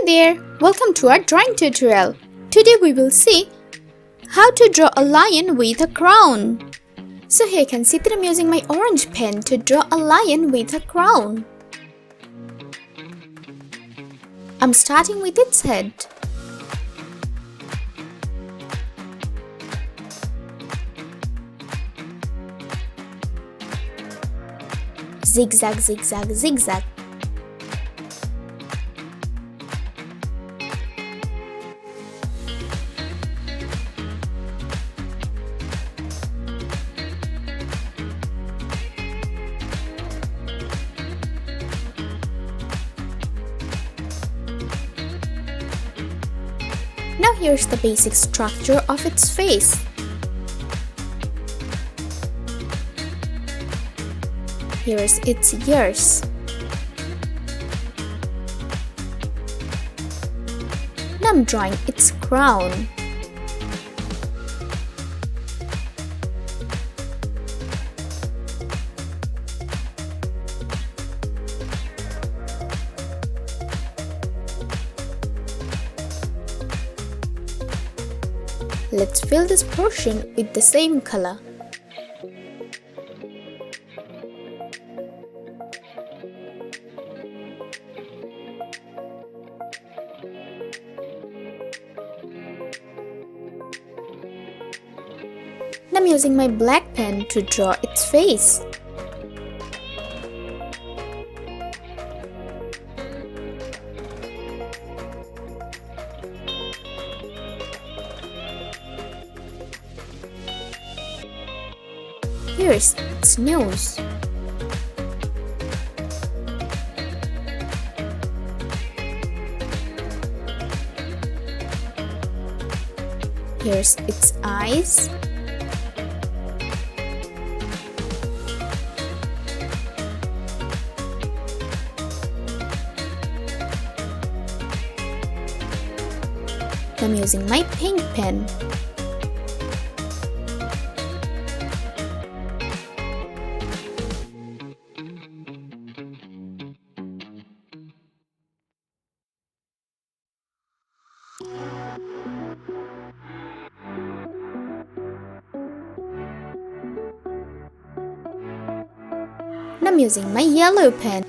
Hi there! Welcome to our drawing tutorial. Today we will see how to draw a lion with a crown. So here you can see that I'm using my orange pen to draw a lion with a crown. I'm starting with its head. Zigzag, zigzag, zigzag. Now here's the basic structure of its face. Here's its ears. Now I'm drawing its crown. Let's fill this portion with the same color. Now I'm using my black pen to draw its face. Here's its nose. Here's its eyes. I'm using my pink pen. And I'm using my yellow pen.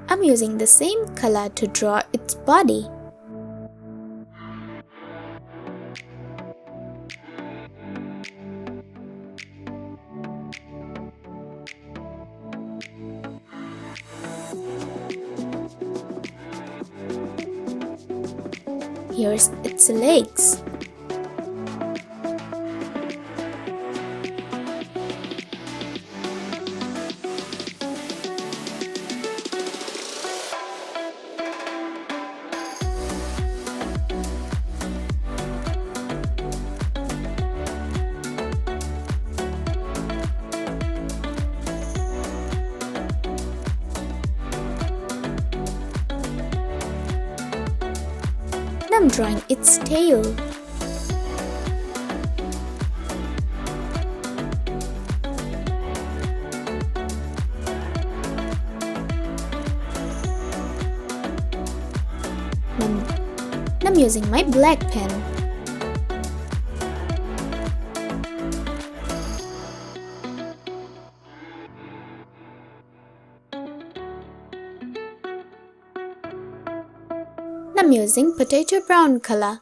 I'm using the same color to draw its body. Here's its legs. I'm drawing its tail. I'm using my black pen. I'm using potato brown color.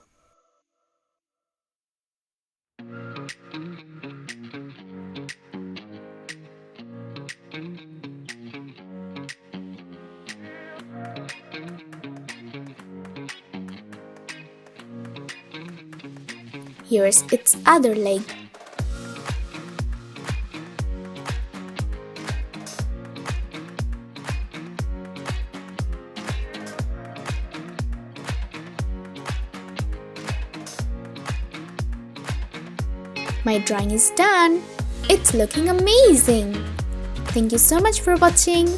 Here's its other leg. My drawing is done. It's looking amazing. Thank you so much for watching.